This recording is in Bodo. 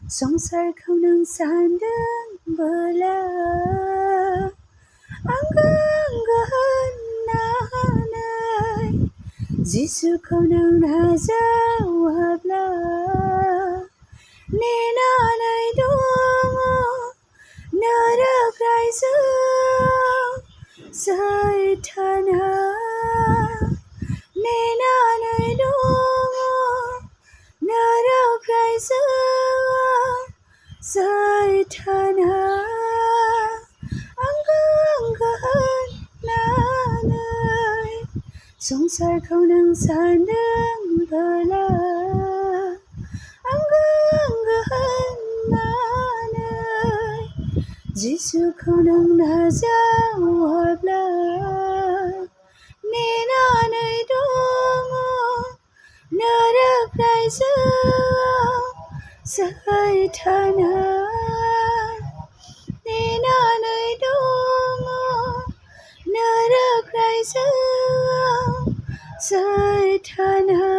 संसारखौ नों सानदोंबोला आंगो आंगो होननानै जिसुखौ नों नाजावाब्ला नेनानै दङ नरक रायजोआव सैतानहा नेनानै दङ नरक रायजोआव सैतानहा आंगो आंगो होननानै संसारखौ नों सानदोंबोला आंगो आंगो होननानै जिसुखौ नों नाजावाब्ला नेनानै दङ नरक रायजोआव सैतानहा नेनानै दङ नरक रायजोआव सैतानहा